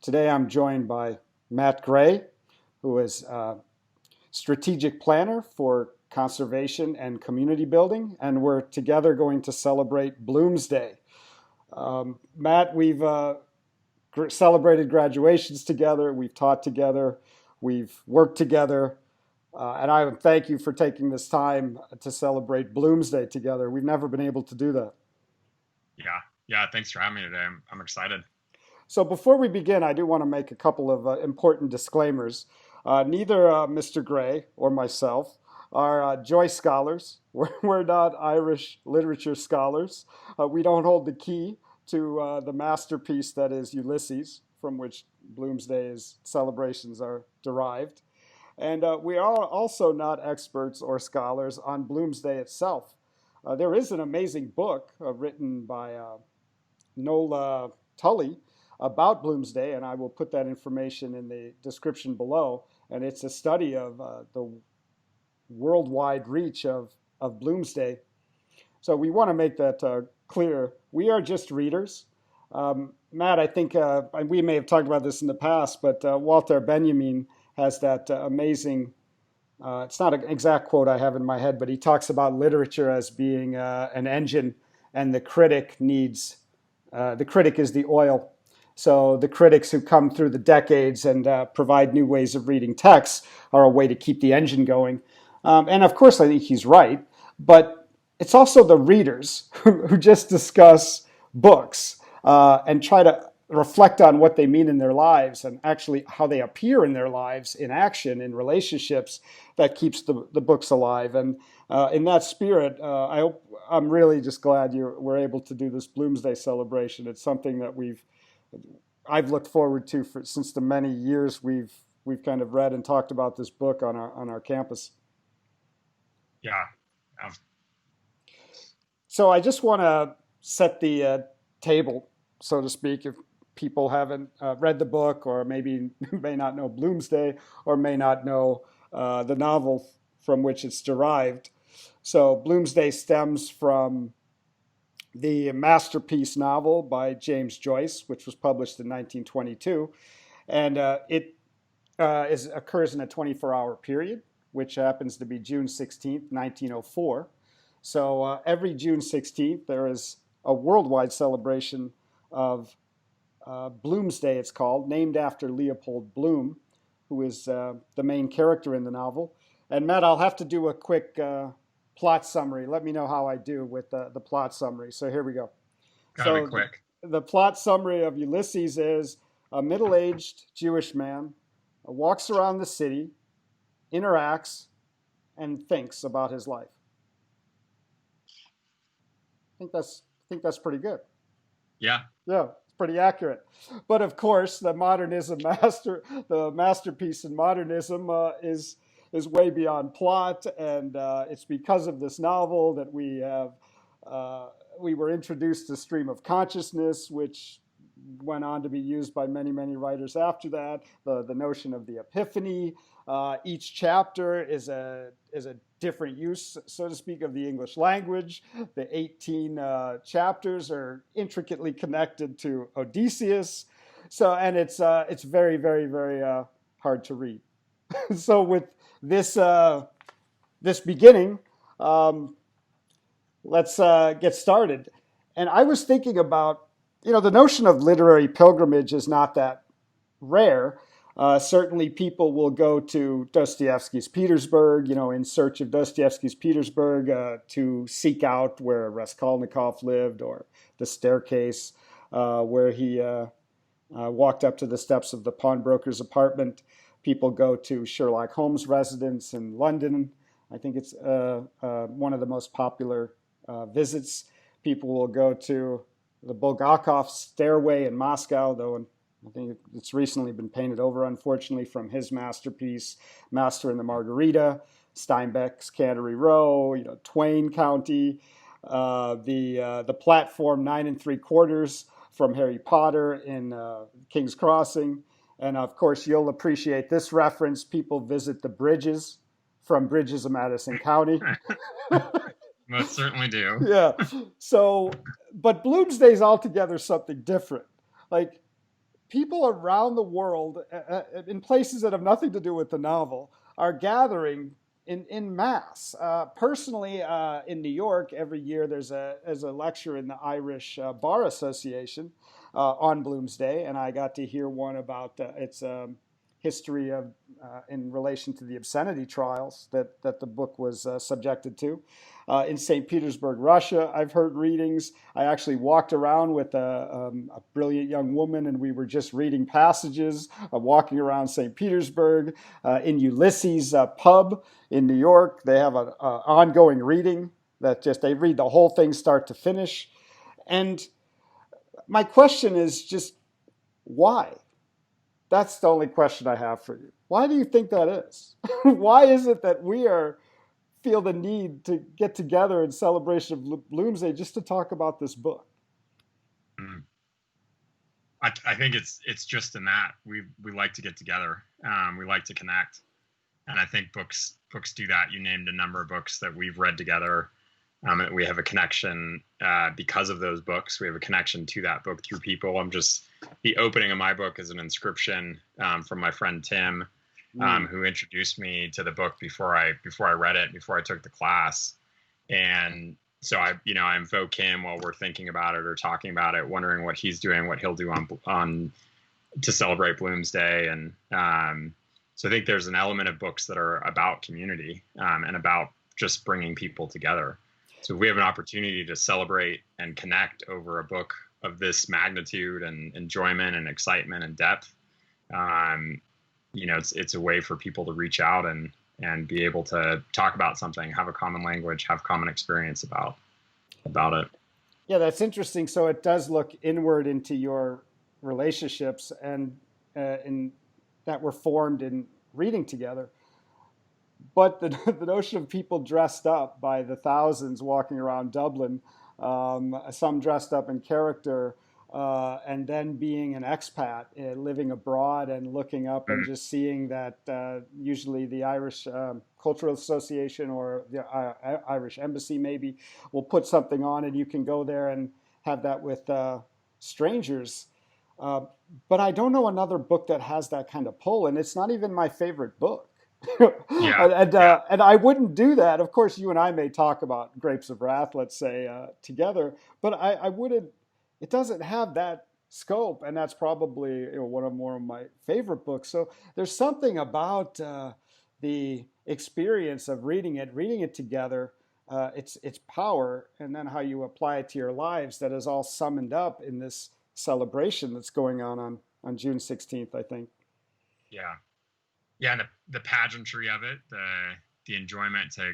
Today I'm joined by Matt Gray, who is a strategic planner for conservation and community building, and we're together going to celebrate Bloomsday. Matt, we've celebrated graduations together, we've taught together, we've worked together, and I thank you for taking this time to celebrate Bloomsday together. We've never been able to do that. Yeah, yeah. Thanks for having me today. I'm excited. So before we begin, I do want to make a couple of important disclaimers. Neither Mr. Gray or myself are Joyce scholars. We're not Irish literature scholars. We don't hold the key to the masterpiece that is Ulysses, from which Bloomsday's celebrations are derived. And we are also not experts or scholars on Bloomsday itself. There is an amazing book written by Nola Tully about Bloomsday, and I will put that information in the description below. And it's a study of the worldwide reach of Bloomsday. So we want to make that clear. We are just readers. Matt, I think we may have talked about this in the past, but Walter Benjamin has that amazing, it's not an exact quote I have in my head, but he talks about literature as being an engine, and the critic is the oil. So the critics who come through the decades and provide new ways of reading texts are a way to keep the engine going. And of course, I think he's right. But it's also the readers who just discuss books and try to reflect on what they mean in their lives and actually how they appear in their lives in action, in relationships, that keeps the books alive. And in that spirit, I'm really just glad we're able to do this Bloomsday celebration. It's something that I've looked forward to since the many years we've kind of read and talked about this book on our campus. Yeah, yeah. So I just want to set the table, so to speak, if people haven't read the book or maybe may not know Bloomsday or may not know the novel from which it's derived. So Bloomsday stems from the masterpiece novel by James Joyce, which was published in 1922, and it occurs in a 24-hour period, which happens to be June 16th, 1904. So every June 16th, there is a worldwide celebration of Bloomsday, it's called, named after Leopold Bloom, who is the main character in the novel. And Matt, I'll have to do a quick plot summary. Let me know how I do with the plot summary. So here we go. Gotta be So quick. the plot summary of Ulysses is a middle-aged Jewish man walks around the city, interacts, and thinks about his life. I think that's pretty good. Yeah, Yeah, it's pretty accurate. But of course, the masterpiece in modernism is way beyond plot, and it's because of this novel that we were introduced to stream of consciousness, which went on to be used by many writers after that. The notion of the epiphany. Each chapter is a different use, so to speak, of the English language. The 18 chapters are intricately connected to Odysseus. So, and it's very hard to read. So with this this beginning, um, let's get started. And I was thinking about, the notion of literary pilgrimage is not that rare. Certainly, people will go to Dostoevsky's Petersburg, in search of Dostoevsky's Petersburg to seek out where Raskolnikov lived, or the staircase where he walked up to the steps of the pawnbroker's apartment. People go to Sherlock Holmes' residence in London. I think it's one of the most popular visits. People will go to the Bulgakov stairway in Moscow, though I think it's recently been painted over, unfortunately, from his masterpiece, Master and the Margarita, Steinbeck's Cannery Row, Twain County, the platform 9 3/4 from Harry Potter in King's Crossing. And of course, you'll appreciate this reference. People visit the bridges from Bridges of Madison County. most certainly do. Yeah. So, but Bloomsday's altogether something different. Like, people around the world, in places that have nothing to do with the novel, are gathering in mass. Personally, in New York, every year there's a lecture in the Irish Bar Association on Bloomsday, and I got to hear one about its history of in relation to the obscenity trials that the book was subjected to. In St. Petersburg, Russia, I've heard readings. I actually walked around with a brilliant young woman, and we were just reading passages, walking around St. Petersburg. In Ulysses pub in New York, they have an ongoing reading that just they read the whole thing start to finish. And my question is just why? That's the only question I have for you. Why do you think that is? Why is it that we feel the need to get together in celebration of Bloomsday just to talk about this book? Mm. I think it's just in that we like to get together. We like to connect, and I think books do that. You named a number of books that we've read together. And we have a connection because of those books. We have a connection to that book through people. The opening of my book is an inscription from my friend Tim, who introduced me to the book before I read it, before I took the class. And so I invoke him while we're thinking about it or talking about it, wondering what he's doing, what he'll do on to celebrate Bloomsday. And so I think there's an element of books that are about community and about just bringing people together. So if we have an opportunity to celebrate and connect over a book of this magnitude and enjoyment and excitement and depth, it's a way for people to reach out and be able to talk about something, have a common language, have common experience about it. Yeah, that's interesting. So it does look inward into your relationships and in that were formed in reading together. But the notion of people dressed up by the thousands walking around Dublin, some dressed up in character, and then being an expat, living abroad and looking up and just seeing that usually the Irish Cultural Association or the Irish Embassy maybe will put something on and you can go there and have that with strangers. But I don't know another book that has that kind of pull, and it's not even my favorite book. And I wouldn't do that. Of course, you and I may talk about Grapes of Wrath, let's say, together, but I wouldn't. It doesn't have that scope, and that's probably one of more of my favorite books. So there's something about the experience of reading it together, its power, and then how you apply it to your lives. That is all summoned up in this celebration that's going on June 16th, I think. Yeah. Yeah, and the pageantry of it, the enjoyment to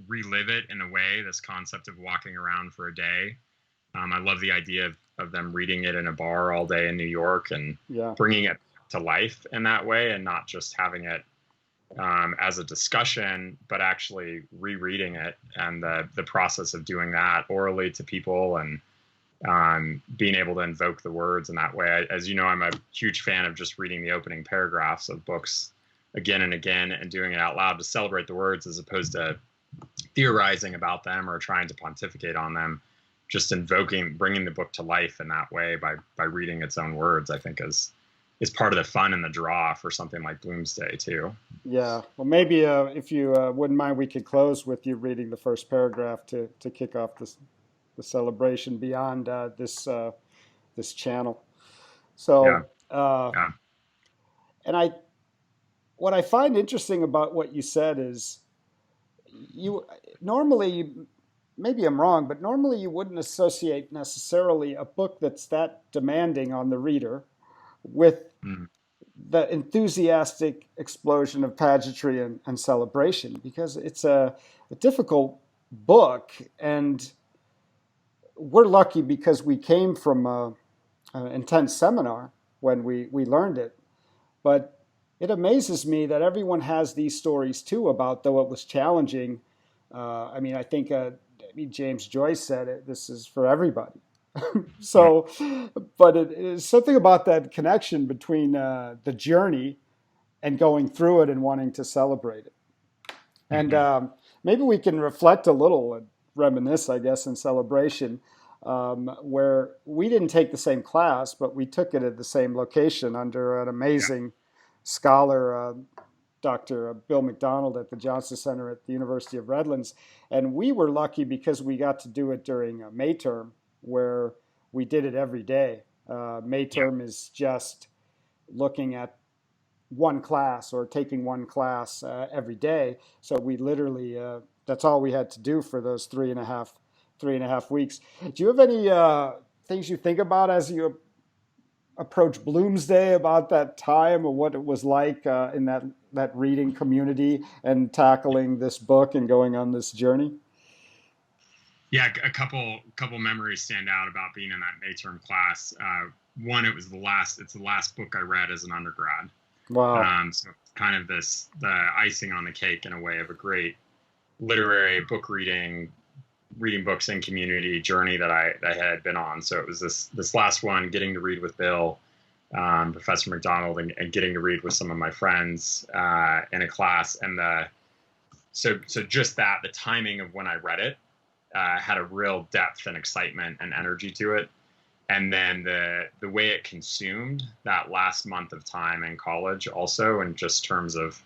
relive it in a way, this concept of walking around for a day. I love the idea of them reading it in a bar all day in New York and bringing it to life in that way and not just having it as a discussion, but actually rereading it and the process of doing that orally to people and being able to invoke the words in that way. As you know, I'm a huge fan of just reading the opening paragraphs of books again and again and doing it out loud to celebrate the words as opposed to theorizing about them or trying to pontificate on them. Just bringing the book to life in that way by reading its own words, I think is part of the fun and the draw for something like Bloomsday too. Yeah, well, maybe if you wouldn't mind, we could close with you reading the first paragraph to kick off the celebration beyond this channel. So, and what I find interesting about what you said is you normally, maybe I'm wrong, but normally you wouldn't associate necessarily a book that's that demanding on the reader with the enthusiastic explosion of pageantry and celebration, because it's a difficult book, and we're lucky because we came from an intense seminar when we learned it. But it amazes me that everyone has these stories too about, though it was challenging. I think James Joyce said it. This is for everybody. So, but it is something about that connection between the journey and going through it and wanting to celebrate it. And maybe we can reflect a little and reminisce, I guess, in celebration. where we didn't take the same class, but we took it at the same location under an Yeah. amazing scholar, Dr. Bill McDonald at the Johnson Center at the University of Redlands. And we were lucky because we got to do it during May term, where we did it every day. May Yeah. term is just looking at one class or taking one class every day. So we literally, that's all we had to do for those 3.5 weeks. Do you have any things you think about as you approach Bloomsday, about that time, or what it was like in that reading community and tackling this book and going on this journey? Yeah, a couple memories stand out about being in that May term class. One, it's the last book I read as an undergrad. Wow. So kind of the icing on the cake in a way of a great literary book reading books in community journey that I had been on. So it was this last one, getting to read with Bill, Professor McDonald, and getting to read with some of my friends in a class. And so just that, the timing of when I read it had a real depth and excitement and energy to it. And then the way it consumed that last month of time in college also, in just terms of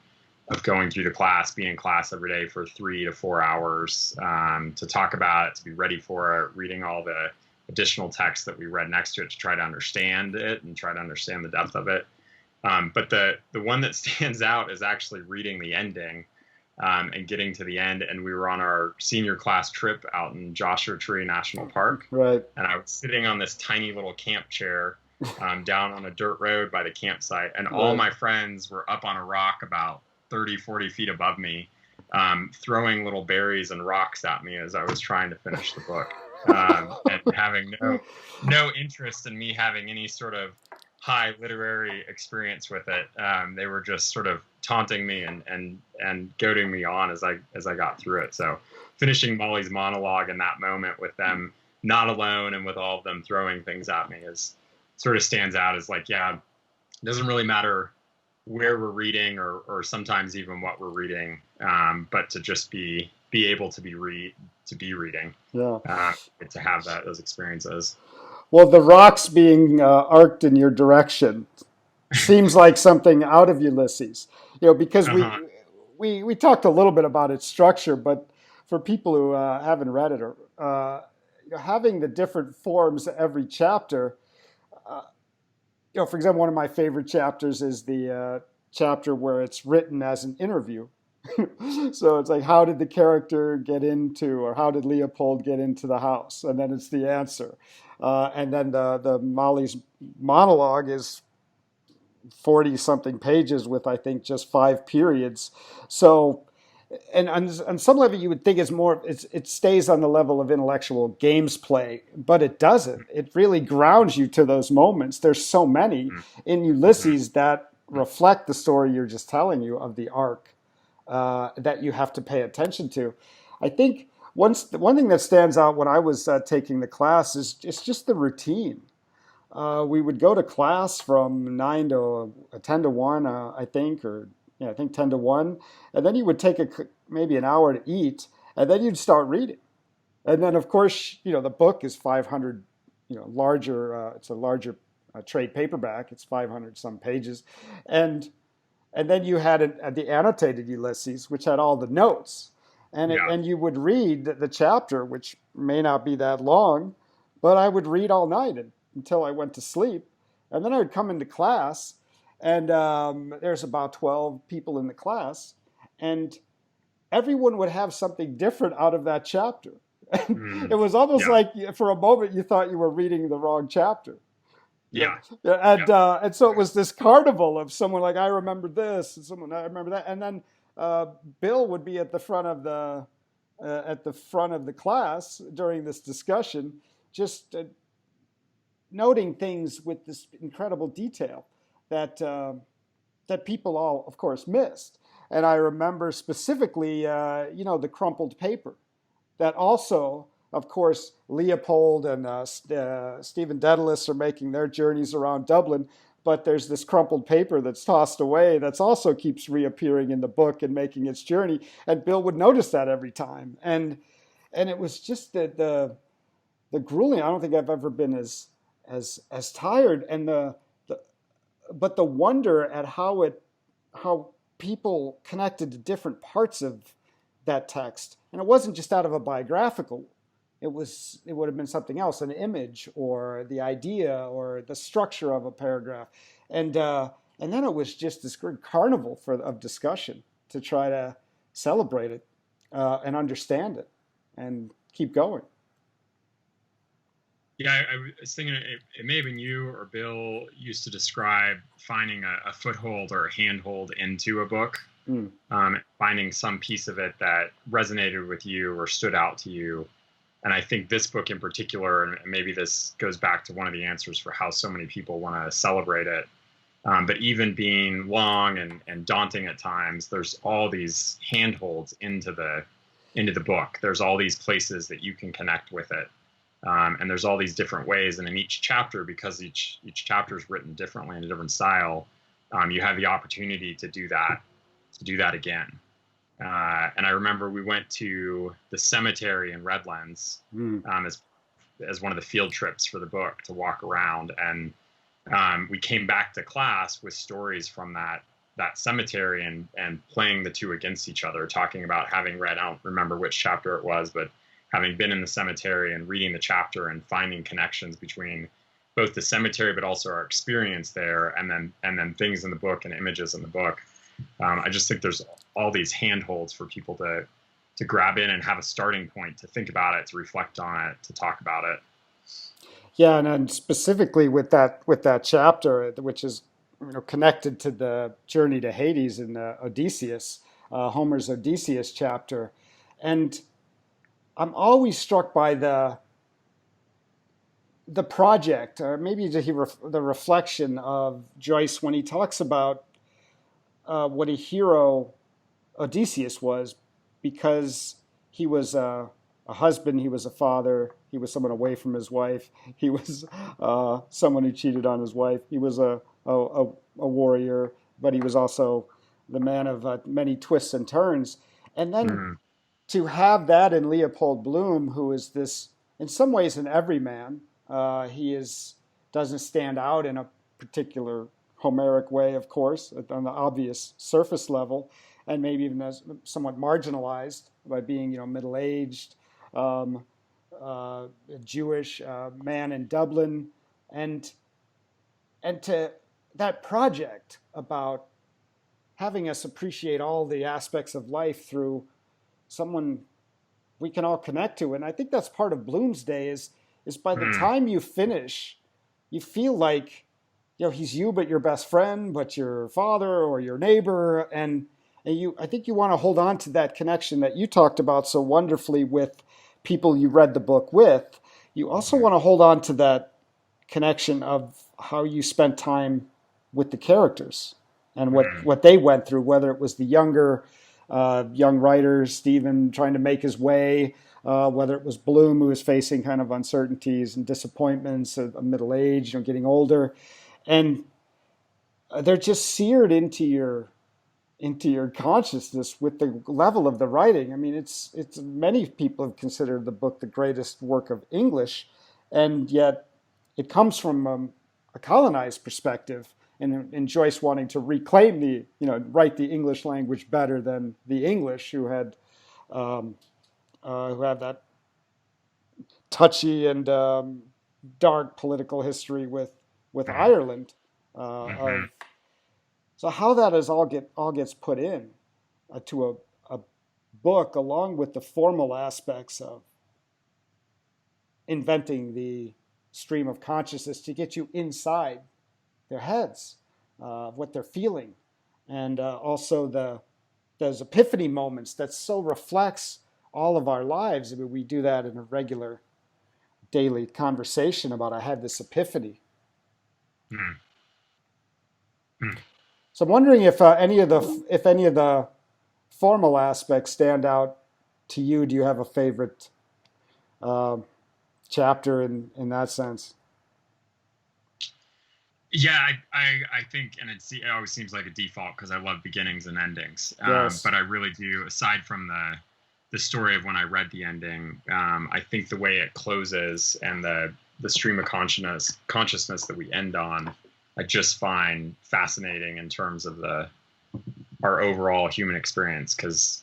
going through the class, being in class every day for 3 to 4 hours, to talk about it, to be ready for it, reading all the additional text that we read next to it to try to understand it and try to understand the depth of it. But the one that stands out is actually reading the ending and getting to the end. And we were on our senior class trip out in Joshua Tree National Park. Right. And I was sitting on this tiny little camp chair down on a dirt road by the campsite. And all my friends were up on a rock about 30, 40 feet above me, throwing little berries and rocks at me as I was trying to finish the book, and having no interest in me having any sort of high literary experience with it. They were just sort of taunting me and goading me on as I got through it. So finishing Molly's monologue in that moment with them not alone and with all of them throwing things at me is sort of stands out as like, yeah, it doesn't really matter where we're reading or sometimes even what we're reading, but to just be able to be reading, Yeah. to have those experiences. Well, the rocks being arced in your direction seems like something out of Ulysses, because we talked a little bit about its structure, but for people who haven't read it, or having the different forms every chapter, for example, one of my favorite chapters is the chapter where it's written as an interview. So it's like, how did the character get into, or how did Leopold get into the house? And then it's the answer. And then the Molly's monologue is 40 something pages with, I think, just 5 periods. So, and on some level, you would think it stays on the level of intellectual games play, but it doesn't. It really grounds you to those moments. There's so many in Ulysses that reflect the story you're just telling you of the arc, that you have to pay attention to. I think one thing that stands out when I was taking the class is just the routine. We would go to class from 9 to 10 to 1, I think, or yeah, I think 10 to 1. And then you would take maybe an hour to eat, and then you'd start reading. And then, of course, the book is 500, larger, it's a larger trade paperback. It's 500 some pages. And then you had the annotated Ulysses, which had all the notes. And you would read the chapter, which may not be that long, but I would read all night until I went to sleep. And then I would come into class, and there's about 12 people in the class, and everyone would have something different out of that chapter. It was almost like for a moment you thought you were reading the wrong chapter. Yeah. And so it was this carnival of someone like, I remember this, and someone, I remember that. And then Bill would be at the front of the class during this discussion, just noting things with this incredible detail that people all, of course, missed. And I remember specifically, the crumpled paper that also, of course, Leopold and Stephen Dedalus are making their journeys around Dublin, but there's this crumpled paper that's tossed away that's also keeps reappearing in the book and making its journey. And Bill would notice that every time. And it was just the the grueling. I don't think I've ever been as tired, and the but the wonder at how people connected to different parts of that text, and it wasn't just out of a biographical. It would have been something else, an image or the idea or the structure of a paragraph, and and then it was just this great carnival of discussion to try to celebrate it and understand it and keep going. Yeah, I was thinking it may have been you or Bill used to describe finding a foothold or a handhold into a book, finding some piece of it that resonated with you or stood out to you. And I think this book in particular, and maybe this goes back to one of the answers for how so many people want to celebrate it, but even being long and daunting at times, there's all these handholds into the book. There's all these places that you can connect with it. And there's all these different ways, and in each chapter, because each chapter is written differently in a different style, you have the opportunity to do that again. And I remember we went to the cemetery in Redlands as one of the field trips for the book to walk around, and we came back to class with stories from that cemetery and playing the two against each other, talking about having read, I don't remember which chapter it was, but having been in the cemetery and reading the chapter and finding connections between both the cemetery but also our experience there, and then things in the book and images in the book. I just think there's all these handholds for people to grab in and have a starting point to think about it, to reflect on it, to talk about it. Yeah, and specifically with that chapter, which is connected to the journey to Hades in Odysseus, Homer's Odysseus chapter, and I'm always struck by the project, or maybe the reflection of Joyce when he talks about what a hero Odysseus was, because he was a husband, he was a father, he was someone away from his wife, he was someone who cheated on his wife, he was a warrior, but he was also the man of many twists and turns. And then to have that in Leopold Bloom, who is this, in some ways, an everyman. Doesn't stand out in a particular Homeric way, of course, on the obvious surface level, and maybe even as somewhat marginalized by being, middle-aged, Jewish man in Dublin, and to that project about having us appreciate all the aspects of life through someone we can all connect to. And I think that's part of Bloomsday is by the time you finish, you feel like, he's you, but your best friend, but your father or your neighbor. And I think you want to hold on to that connection that you talked about so wonderfully with people you read the book with. You also want to hold on to that connection of how you spent time with the characters and what they went through, whether it was the young writer, Stephen, trying to make his way, whether it was Bloom, who was facing kind of uncertainties and disappointments of middle age, getting older. And they're just seared into your consciousness with the level of the writing. I mean, it's many people have considered the book the greatest work of English, and yet it comes from a colonized perspective, and Joyce wanting to reclaim write the English language better than the English, who had that touchy and dark political history with Ireland. So how that all gets put in to a book, along with the formal aspects of inventing the stream of consciousness to get you inside their heads, what they're feeling, and also those epiphany moments that so reflects all of our lives. I mean, we do that in a regular daily conversation about, I had this epiphany. So I'm wondering if any of the formal aspects stand out to you. Do you have a favorite chapter in that sense? Yeah, I think, and it always seems like a default because I love beginnings and endings. Yes. But I really do, aside from the story of when I read the ending. I think the way it closes and the stream of consciousness that we end on, I just find fascinating in terms of our overall human experience, because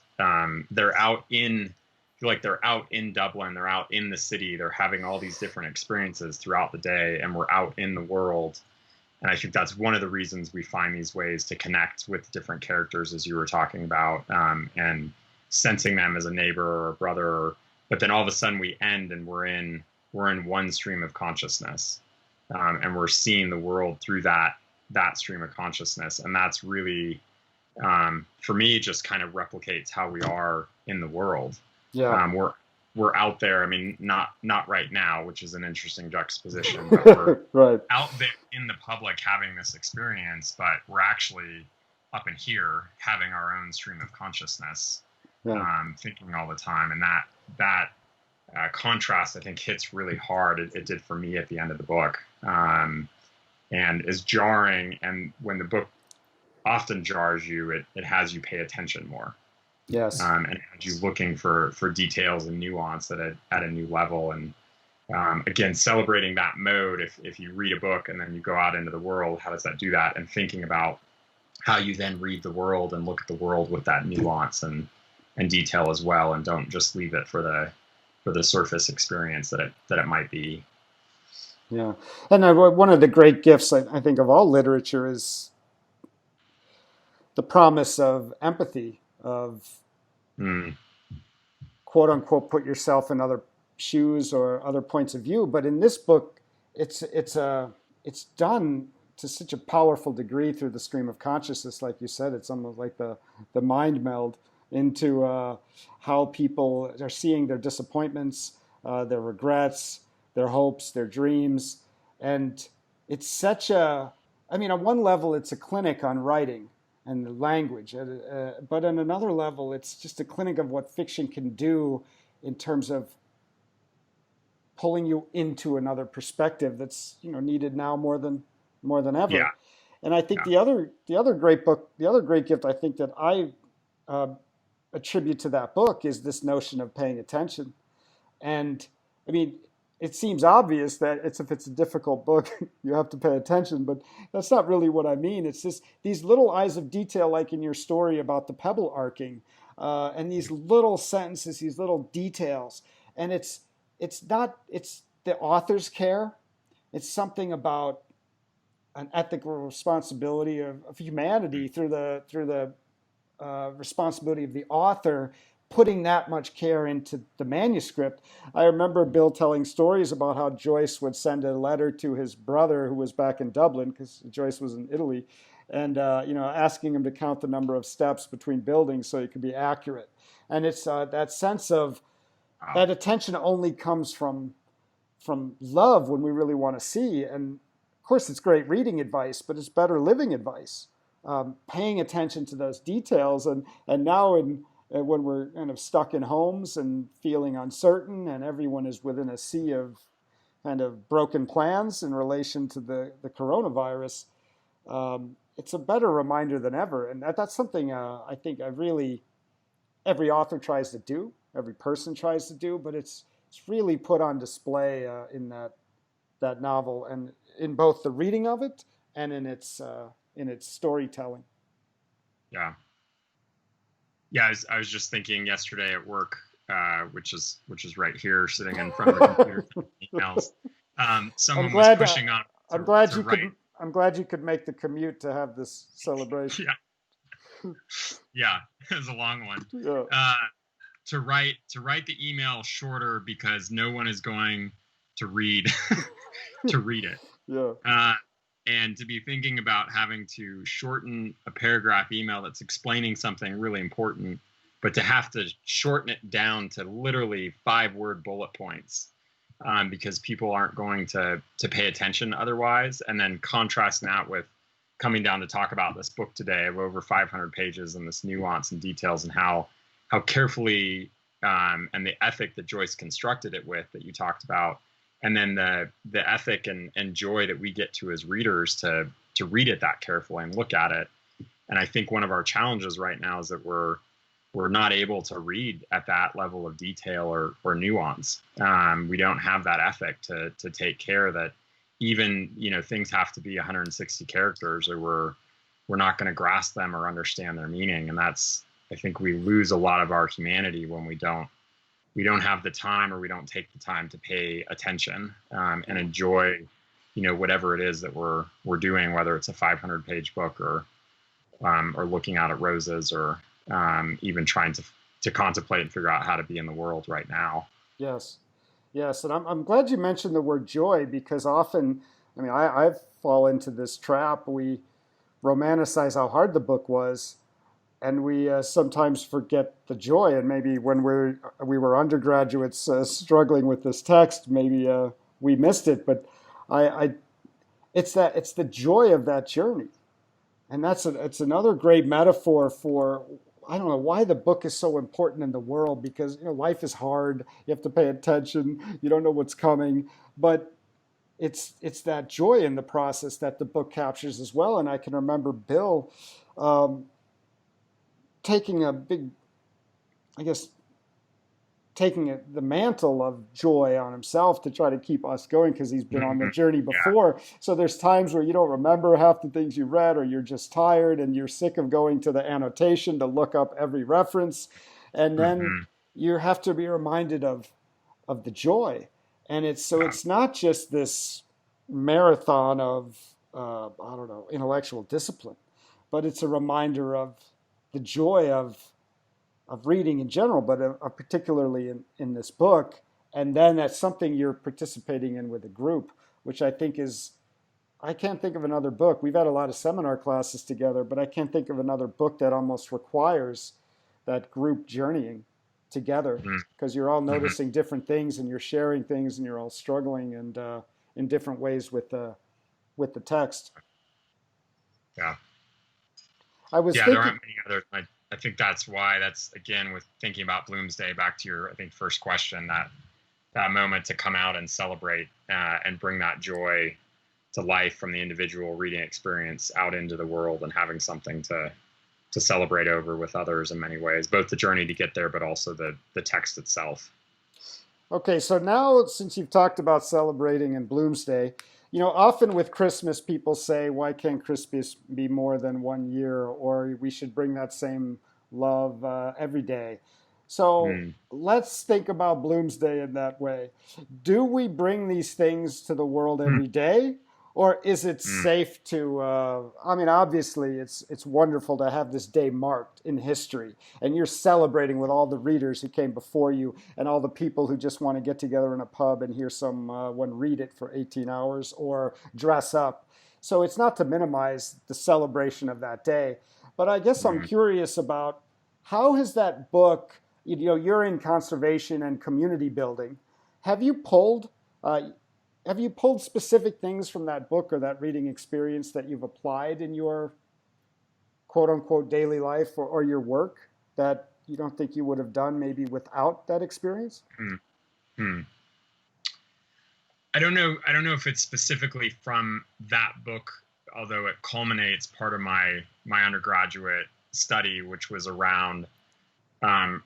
they're out in, I feel like they're out in Dublin, they're out in the city, they're having all these different experiences throughout the day, and we're out in the world. And I think that's one of the reasons we find these ways to connect with different characters, as you were talking about, and sensing them as a neighbor or a brother. But then all of a sudden we end and we're in one stream of consciousness, and we're seeing the world through that stream of consciousness. And that's really, for me, it just kind of replicates how we are in the world. Yeah. We're out there. I mean, not right now, which is an interesting juxtaposition, but we're right. out there in the public having this experience, but we're actually up in here having our own stream of consciousness, thinking all the time. And that contrast, I think, hits really hard. It did for me at the end of the book, and is jarring. And when the book often jars you, it has you pay attention more. Yes. And it has you looking for details and nuance at a new level. And again, celebrating that mode. If you read a book and then you go out into the world, how does that do that? And thinking about how you then read the world and look at the world with that nuance and detail as well, and don't just leave it for the surface experience that it might be. Yeah, and one of the great gifts, I think, of all literature is the promise of empathy, of quote unquote put yourself in other shoes or other points of view. But in this book, it's done to such a powerful degree through the stream of consciousness. Like you said, it's almost like the mind meld into how people are seeing their disappointments, their regrets, their hopes, their dreams. And it's such a, I mean, on one level, it's a clinic on writing and the language. But on another level, it's just a clinic of what fiction can do in terms of pulling you into another perspective that's, needed now more than ever. Yeah. And I think the other great book, the other great gift I think that I attribute to that book is this notion of paying attention. And I mean, it seems obvious that if it's a difficult book, you have to pay attention, but that's not really what I mean. It's just these little eyes of detail, like in your story about the pebble arcing, and these little sentences, these little details. And it's the author's care. It's something about an ethical responsibility of humanity through the responsibility of the author, putting that much care into the manuscript. I remember Bill telling stories about how Joyce would send a letter to his brother who was back in Dublin, because Joyce was in Italy, and asking him to count the number of steps between buildings so he could be accurate. And it's that sense of that attention only comes from love when we really want to see. And of course, it's great reading advice, but it's better living advice. Paying attention to those details, and now when we're kind of stuck in homes and feeling uncertain, and everyone is within a sea of kind of broken plans in relation to the coronavirus, it's a better reminder than ever. And that's something I think every author tries to do, every person tries to do, but it's really put on display in that novel, and in both the reading of it and in its storytelling. Yeah, I was just thinking yesterday at work, which is right here, sitting in front of the computer, emails. Someone was pushing on. I'm glad you could make the commute to have this celebration. Yeah, it was a long one. Yeah. To write the email shorter because no one is going to read it. Yeah. And to be thinking about having to shorten a paragraph email that's explaining something really important, but to have to shorten it down to literally 5-word bullet points, because people aren't going to pay attention otherwise. And then contrasting that with coming down to talk about this book today of over 500 pages and this nuance and details, and how carefully and the ethic that Joyce constructed it with, that you talked about. And then the ethic and joy that we get to as readers to read it that carefully and look at it. And I think one of our challenges right now is that we're we're not able to read at that level of detail or nuance. We don't have that ethic to take care that even, things have to be 160 characters, or we're not going to grasp them or understand their meaning. And that's, I think we lose a lot of our humanity when we don't have the time, or we don't take the time to pay attention and enjoy, whatever it is that we're doing, whether it's a 500-page book or looking out at roses, or even trying to contemplate and figure out how to be in the world right now. Yes, yes, and I'm glad you mentioned the word joy, because often, I mean, I fall into this trap. We romanticize how hard the book was, and we sometimes forget the joy. And maybe when we were undergraduates struggling with this text, maybe we missed it. But I it's the joy of that journey, and it's another great metaphor for, I don't know why the book is so important in the world, because life is hard. You have to pay attention. You don't know what's coming, but it's that joy in the process that the book captures as well. And I can remember Bill um, taking a big, I guess, the mantle of joy on himself to try to keep us going, because he's been on the journey Yeah. before. So there's times where you don't remember half the things you read, or you're just tired and you're sick of going to the annotation to look up every reference. And then Hmm. you have to be reminded of the joy. And Yeah. it's not just this marathon of I don't know, intellectual discipline, but it's a reminder of the joy of reading in general, but particularly in this book. And then that's something you're participating in with a group, which I think is, I can't think of another book. We've had a lot of seminar classes together, but I can't think of another book that almost requires that group journeying together, because you're all Hmm. noticing different things and you're sharing things and you're all struggling and in different ways with the text. Yeah. I was Yeah, there thinking, aren't many others. I think that's why, that's again with thinking about Bloomsday, back to your, I think, first question, that moment to come out and celebrate and bring that joy to life from the individual reading experience out into the world, and having something to celebrate over with others in many ways, both the journey to get there, but also the text itself. okay, so now since you've talked about celebrating and Bloomsday, often with Christmas, people say, why can't Christmas be more than 1 year? Or we should bring that same love every day. So Mm, let's think about Bloomsday in that way. Do we bring these things to the world mm, every day? Or is it mm, safe to? I mean, obviously, it's wonderful to have this day marked in history, and you're celebrating with all the readers who came before you, and all the people who just want to get together in a pub and hear someone read it for 18 hours or dress up. So it's not to minimize the celebration of that day, but I guess I'm mm. curious about how has that book. You're in conservation and community building. Have you pulled uh, have you pulled specific things from that book or that reading experience that you've applied in your quote unquote daily life, or your work, that you don't think you would have done maybe without that experience? Mm, mm. I don't know. I don't know if it's specifically from that book, although it culminates part of my undergraduate study, which was around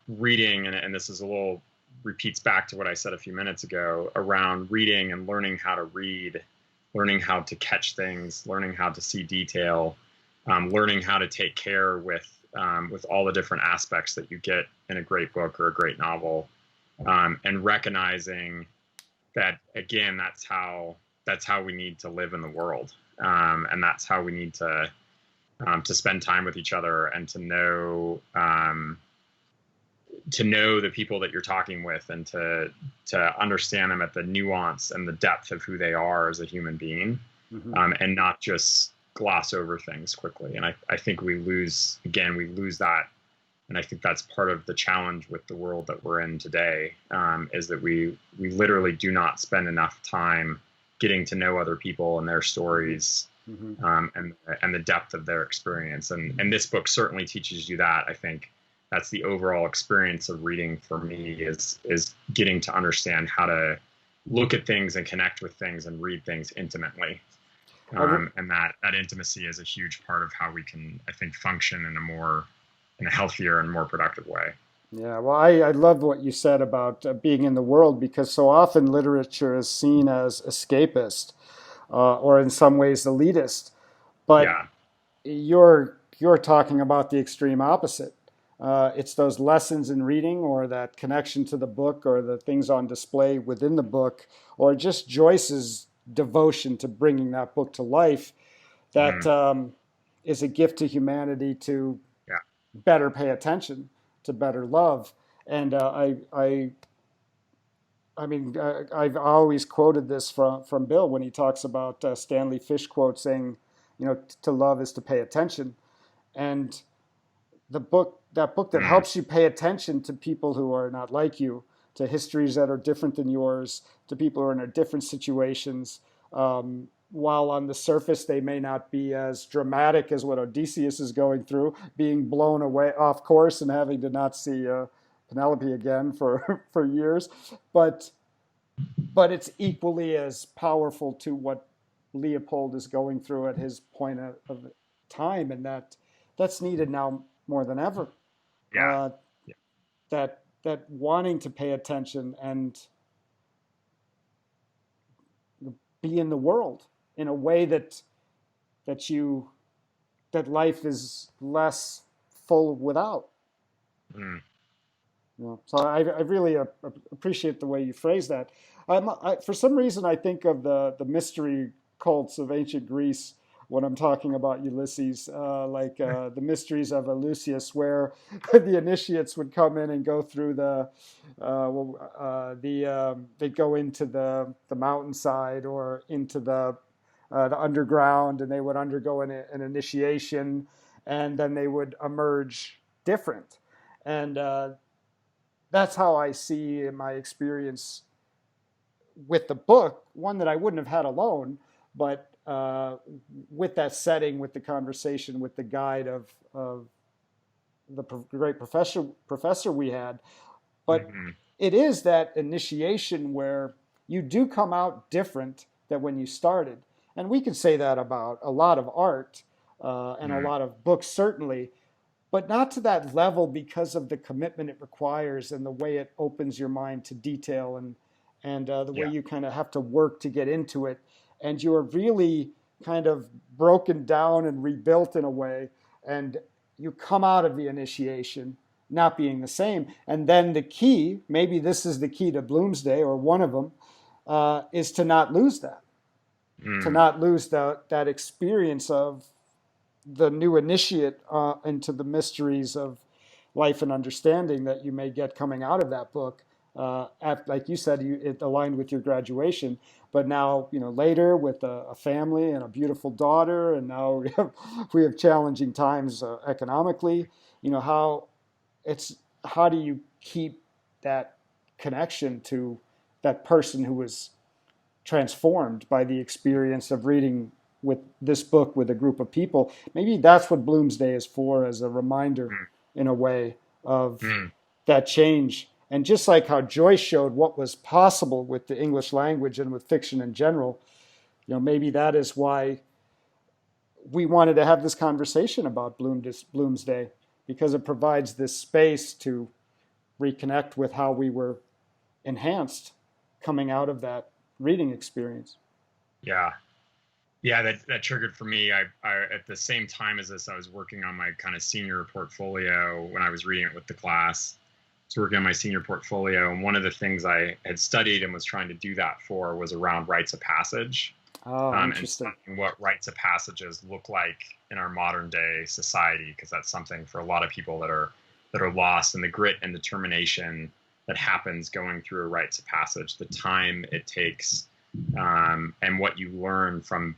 reading, and this is a little repeats back to what I said a few minutes ago, around reading and learning how to read, learning how to catch things, learning how to see detail, learning how to take care with all the different aspects that you get in a great book or a great novel, and recognizing that again, that's how we need to live in the world, and that's how we need to spend time with each other, and to know the people that you're talking with, and to understand them at the nuance and the depth of who they are as a human being, Mm-hmm. and not just gloss over things quickly. And I think we lose that. And I think that's part of the challenge with the world that we're in today, is that we literally do not spend enough time getting to know other people and their stories, Mm-hmm. and the depth of their experience. And this book certainly teaches you that. I think that's the overall experience of reading for me, is getting to understand how to look at things and connect with things and read things intimately. I, And that intimacy is a huge part of how we can, I think, function in a more in a healthier and more productive way. Yeah, well, I love what you said about being in the world, because so often literature is seen as escapist, or in some ways elitist. But Yeah. you're talking about the extreme opposite. It's those lessons in reading, or that connection to the book, or the things on display within the book, or just Joyce's devotion to bringing that book to life, that Mm, is a gift to humanity to yeah. better pay attention, to better love. And I mean, I've always quoted this from Bill when he talks about Stanley Fish quote saying, to love is to pay attention. And that book that Mm, helps you pay attention to people who are not like you, to histories that are different than yours, to people who are in different situations. While on the surface they may not be as dramatic as what Odysseus is going through, being blown away off course and having to not see Penelope again for for years, but it's equally as powerful to what Leopold is going through at his point of time, and that's needed now more than ever. yeah. Uh, Yeah. that wanting to pay attention and be in the world in a way that you that life is less full without. Mm, So I really appreciate the way you phrase that. For some reason, I think of the mystery cults of ancient Greece when I'm talking about Ulysses, like the mysteries of Ulysses, where the initiates would come in and go through they'd go into the mountainside or into the underground, and they would undergo an initiation, and then they would emerge different. And that's how I see in my experience with the book, one that I wouldn't have had alone, but with that setting, with the conversation, with the guide of the great professor we had. But mhm. it is that initiation where you do come out different than when you started. And we could say that about a lot of art, and a Mm, lot of books, certainly, but not to that level, because of the commitment it requires and the way it opens your mind to detail, and the way yeah. you kind of have to work to get into it, and you are really kind of broken down and rebuilt in a way, and you come out of the initiation not being the same. And then the key, maybe this is the key to Bloomsday, or one of them, is to not lose that, to Mm, not lose that experience of the new initiate into the mysteries of life and understanding that you may get coming out of that book. Like you said, it aligned with your graduation, but now, later with a family and a beautiful daughter, and now we have challenging times economically. How it's how do you keep that connection to that person who was transformed by the experience of reading with this book with a group of people? Maybe that's what Bloomsday is for, as a reminder, mm, in a way, of mm. that change. And just like how Joyce showed what was possible with the English language and with fiction in general, maybe that is why we wanted to have this conversation about Bloomsday, because it provides this space to reconnect with how we were enhanced coming out of that reading experience. Yeah. Yeah, that triggered for me. I at the same time as this, I was working on my kind of senior portfolio when I was reading it with the class. I was working on my senior portfolio, and one of the things I had studied and was trying to do that for was around rites of passage, Oh, and interesting. studying what rites of passages look like in our modern day society, because that's something for a lot of people that are lost, and the grit and determination that happens going through a rites of passage, the time it takes, and what you learn from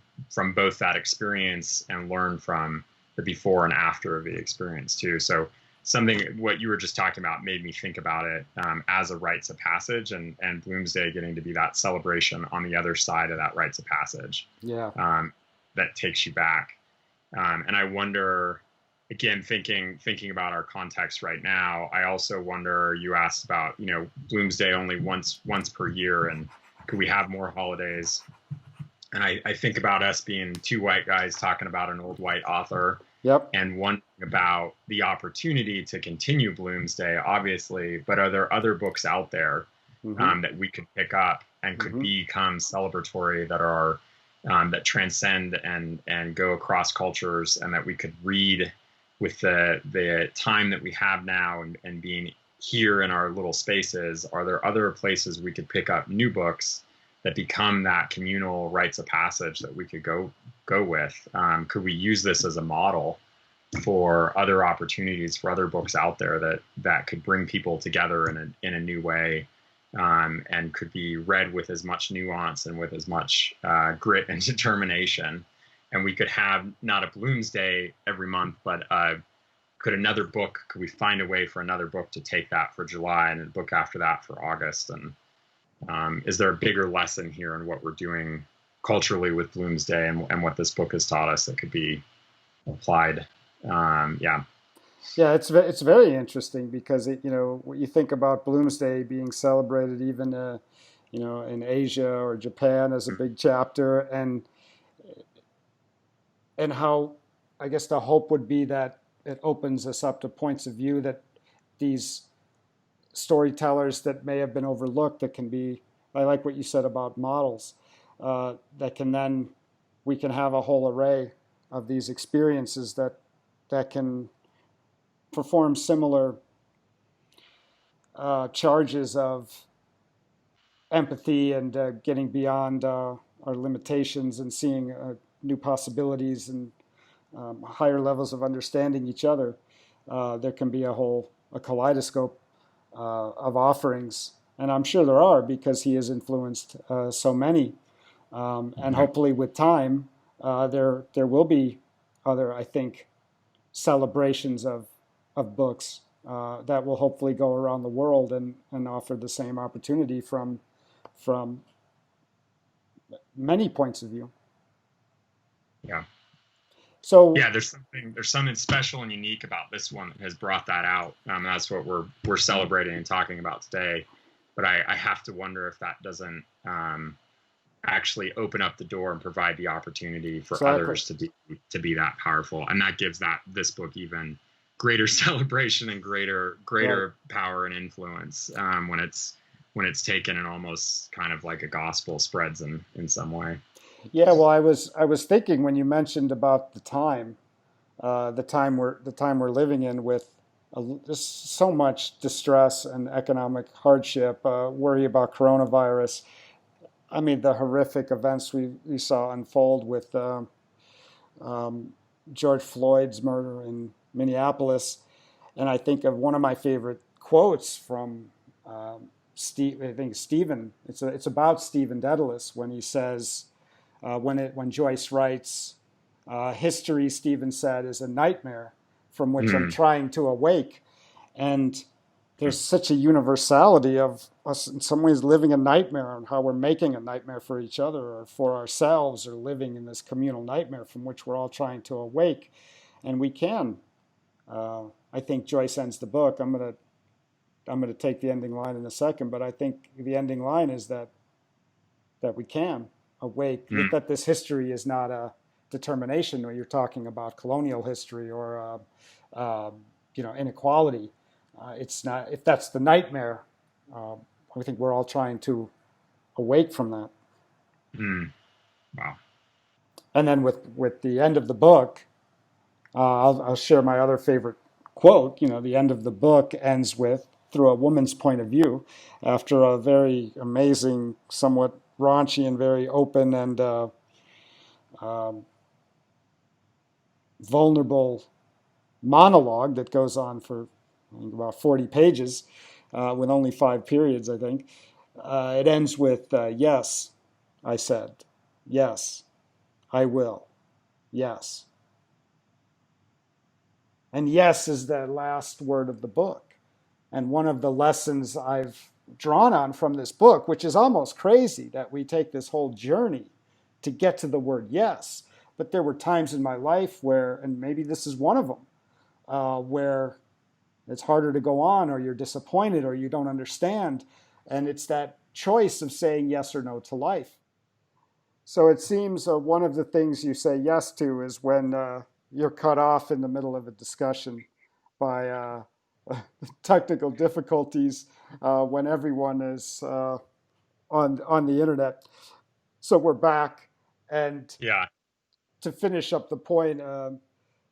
both that experience and learn from the before and after of the experience too. So something what you were just talking about made me think about it, as a rites of passage, and Bloomsday getting to be that celebration on the other side of that rites of passage, Yeah. um, that takes you back. And I wonder, again, thinking about our context right now, I also wonder. You asked about, Bloomsday only once per year, and could we have more holidays? And I think about us being two white guys talking about an old white author, Yep. and wondering about the opportunity to continue Bloomsday, obviously, but are there other books out there Mm-hmm. that we could pick up and could Mm-hmm. become celebratory, that are that transcend and go across cultures, and that we could read with the time that we have now, and being here in our little spaces? Are there other places we could pick up new books that become that communal rites of passage that we could go with? Could we use this as a model for other opportunities, for other books out there that could bring people together in a new way, and could be read with as much nuance and with as much grit and determination? And we could have not a Bloomsday every month, but could we find a way for another book to take that for July, and a book after that for August? And is there a bigger lesson here in what we're doing culturally with Bloomsday, and what this book has taught us that could be applied? Yeah. Yeah, it's very interesting because when you think about Bloomsday being celebrated even in Asia or Japan as a big chapter, and how I guess the hope would be that it opens us up to points of view that these storytellers that may have been overlooked, that can be, I like what you said about models, that can then, we can have a whole array of these experiences that can perform similar charges of empathy and getting beyond our limitations and seeing new possibilities and higher levels of understanding each other. There can be a kaleidoscope of offerings, and I'm sure there are, because he has influenced so many. And Mhm. hopefully, with time, there will be other, I think, celebrations of books that will hopefully go around the world and offer the same opportunity from many points of view. Yeah. So, Yeah, there's something special and unique about this one that has brought that out. That's what we're celebrating and talking about today. But I have to wonder if that doesn't actually open up the door and provide the opportunity for exactly. others to be that powerful, and that gives this book even greater celebration and Right. greater power and influence, when it's taken and almost kind of like a gospel spreads in some way. Yeah. Well, I was thinking when you mentioned about the time we're living in, with just so much distress and economic hardship, worry about coronavirus. I mean, the horrific events we saw unfold with um, George Floyd's murder in Minneapolis. And I think of one of my favorite quotes from Steve. I think Stephen. It's about Stephen Dedalus when he says, when Joyce writes, history, Stephen said, is a nightmare from which I'm Mm, trying to awake. And there's such a universality of us in some ways living a nightmare, and how we're making a nightmare for each other or for ourselves, or living in this communal nightmare from which we're all trying to awake. And we can. I think Joyce ends the book. I'm gonna take the ending line in a second, but I think the ending line is that we can awake, mm, that this history is not a determination, when you're talking about colonial history or inequality. It's not, if that's the nightmare. uh, I think we're all trying to awake from that. mm. Wow. And then with the end of the book, I'll share my other favorite quote. The end of the book ends with, through a woman's point of view, after a very amazing, somewhat raunchy and very open and um, vulnerable monologue that goes on for, I think, about 40 pages, with only 5 periods, I think. It ends with, yes, I said. Yes, I will. Yes. And yes is the last word of the book. And one of the lessons I've drawn on from this book, which is almost crazy that we take this whole journey to get to the word yes. But there were times in my life where, and maybe this is one of them, where it's harder to go on, or you're disappointed, or you don't understand. And it's that choice of saying yes or no to life. So it seems one of the things you say yes to is when you're cut off in the middle of a discussion by technical difficulties when everyone is on the internet. So we're back, and Yeah. to finish up the point,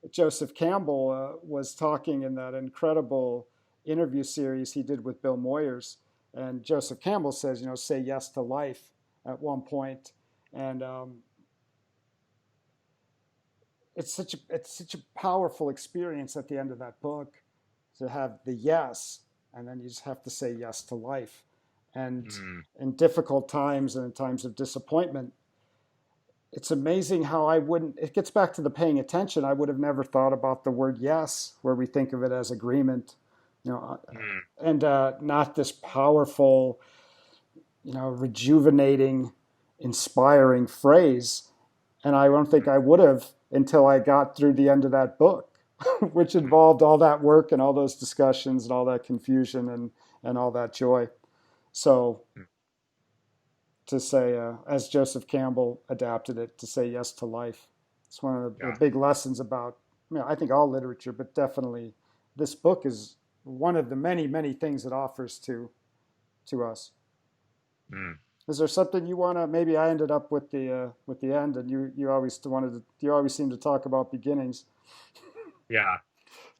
Joseph Campbell was talking in that incredible interview series he did with Bill Moyers, and Joseph Campbell says, say yes to life at one point, and it's such a powerful experience at the end of that book to have the yes, and then you just have to say yes to life. And Mm, in difficult times and in times of disappointment, it's amazing how it gets back to the paying attention. I would have never thought about the word yes, where we think of it as agreement, you know, mm, and not this powerful, rejuvenating, inspiring phrase. And I don't think mm, I would have until I got through the end of that book, which mm. involved all that work and all those discussions and all that confusion and all that joy. So Mm. to say, as Joseph Campbell adapted it, to say yes to life. It's one of the Yeah. big lessons about, I think all literature, but definitely this book is one of the many, many things it offers to us. Mm. Is there something you want to? Maybe I ended up with the end, and you always seem to talk about beginnings. Yeah.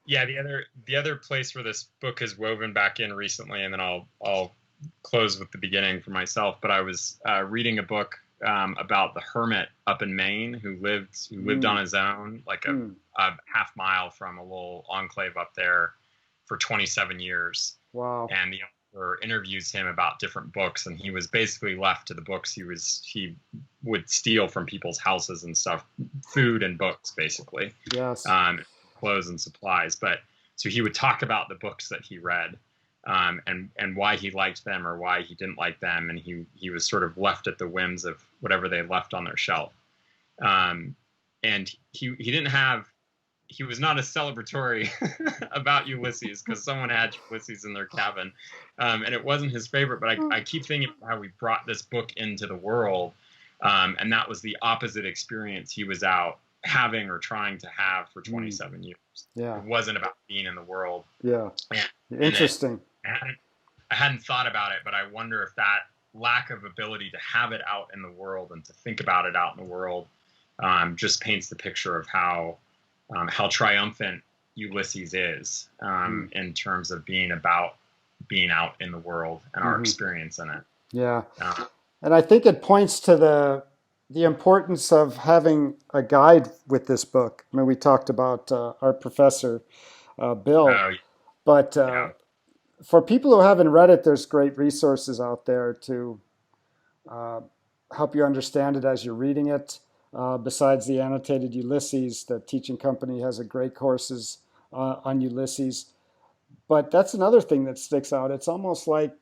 Yeah, the other place where this book has woven back in recently, and then I'll close with the beginning for myself. But I was reading a book about the hermit up in Maine who lived on Mm, his own, like mm, a half mile from a little enclave up there for 27 years. wow. And the author interviews him about different books, and he was basically left to the books he would steal from people's houses and stuff, food and books basically, Yes. clothes and supplies. But so he would talk about the books that he read, and why he liked them or why he didn't like them, and he was sort of left at the whims of whatever they left on their shelf. Um, and he didn't have he was not as celebratory about Ulysses because someone had Ulysses in their cabin, and it wasn't his favorite. But I keep thinking about how we brought this book into the world, and that was the opposite experience he was out having or trying to have for Mm, 27 years. yeah. It wasn't about being in the world, Yeah. and, and it, Interesting. I hadn't thought about it, but I wonder if that lack of ability to have it out in the world and to think about it out in the world just paints the picture of how triumphant Ulysses is Mm, in terms of being out in the world and our hmm. experience in it. Yeah. Uh, And I think it points to the importance of having a guide with this book. I mean, we talked about our professor Bill, oh but yeah, for people who haven't read it, there's great resources out there to uh, help you understand it as you're reading it. Besides the annotated Ulysses, the teaching company has a great courses on Ulysses. But that's another thing that sticks out. It's almost like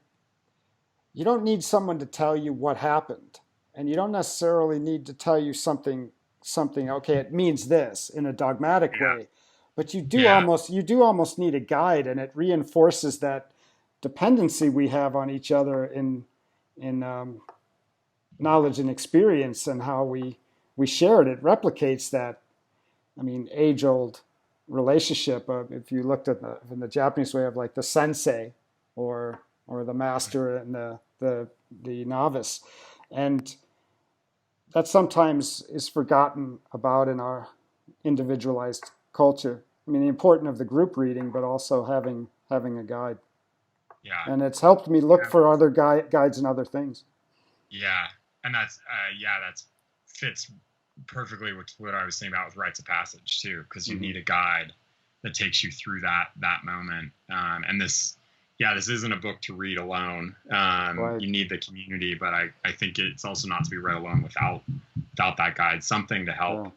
you don't need someone to tell you what happened, and you don't necessarily need to tell you something. Okay, it means this in a dogmatic yeah, way, but yeah, you do almost need a guide, and it reinforces that dependency we have on each other in knowledge and experience, and how we share it. It replicates that. I mean, age old relationship. If you looked at in the Japanese way of like the sensei, or the master and the novice, and that sometimes is forgotten about in our individualized culture. I mean, the importance of the group reading, but also having a guide, yeah, and it's helped me look yeah, for other guides and other things. yeah. And that's fits perfectly with what I was saying about with rites of passage too, because you Hmm. need a guide that takes you through that moment. And this isn't a book to read alone. Right. You need the community, but I think it's also not to be read alone without that guide, something to help Yeah.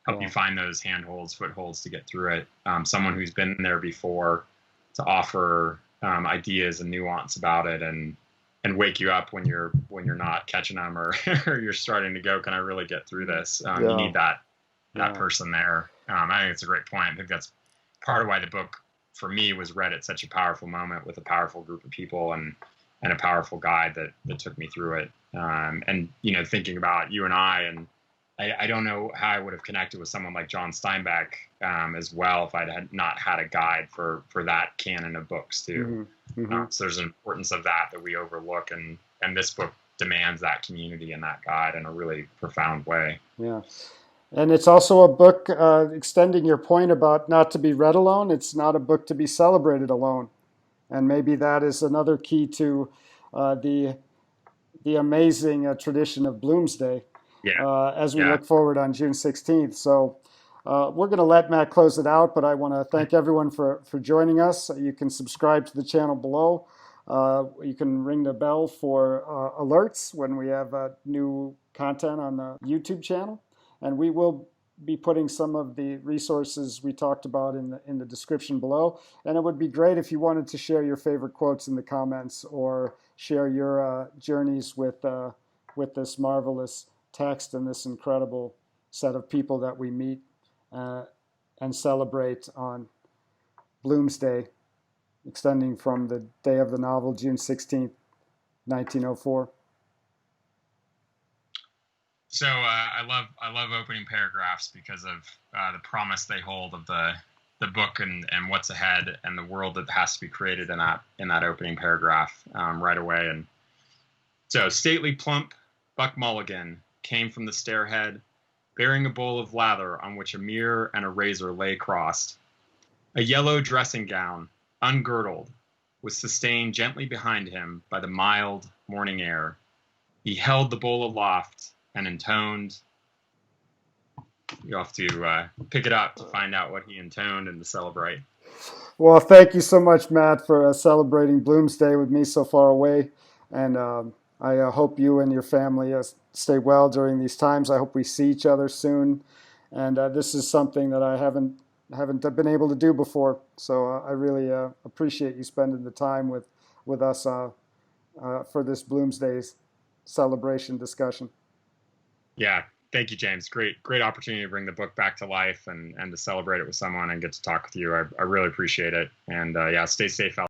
help you Yeah. find those handholds, footholds to get through it. Someone who's been there before to offer ideas and nuance about it, and wake you up when you're not catching them, or, or you're starting to go, can I really get through this? You Yeah. need that Yeah. person there. I think it's a great point. I think that's part of why the book for me was read at such a powerful moment with a powerful group of people, and a powerful guide that took me through it. And thinking about you and I, and I don't know how I would have connected with someone like John Steinbeck as well if I'd not had a guide for that canon of books too. So there's an importance of that we overlook, and this book demands that community and that guide in a really profound way. Yeah. And it's also a book extending your point about not to be read alone. It's not a book to be celebrated alone. And maybe that is another key to the amazing tradition of Bloomsday as we Yeah. look forward on June 16th. So we're going to let Matt close it out, but I want to thank everyone for joining us. You can subscribe to the channel below. You can ring the bell for alerts when we have new content on the YouTube channel. And we will be putting some of the resources we talked about in the description below. And it would be great if you wanted to share your favorite quotes in the comments, or share your journeys with this marvelous text and this incredible set of people that we meet and celebrate on Bloomsday, extending from the day of the novel, June 16th, 1904. So I love opening paragraphs because of the promise they hold of the book and what's ahead and the world that has to be created in that opening paragraph right away. And so, stately, plump Buck Mulligan came from the stairhead, bearing a bowl of lather on which a mirror and a razor lay crossed. A yellow dressing gown, ungirdled, was sustained gently behind him by the mild morning air. He held the bowl aloft and intoned. You have to pick it up to find out what he intoned and to celebrate. Well, thank you so much, Matt, for celebrating Bloomsday with me so far away. And I hope you and your family stay well during these times. I hope we see each other soon. And this is something that I haven't been able to do before. So I really appreciate you spending the time with us for this Bloomsday celebration discussion. Yeah, thank you, James. Great opportunity to bring the book back to life and to celebrate it with someone and get to talk with you. I really appreciate it. And yeah, stay safe out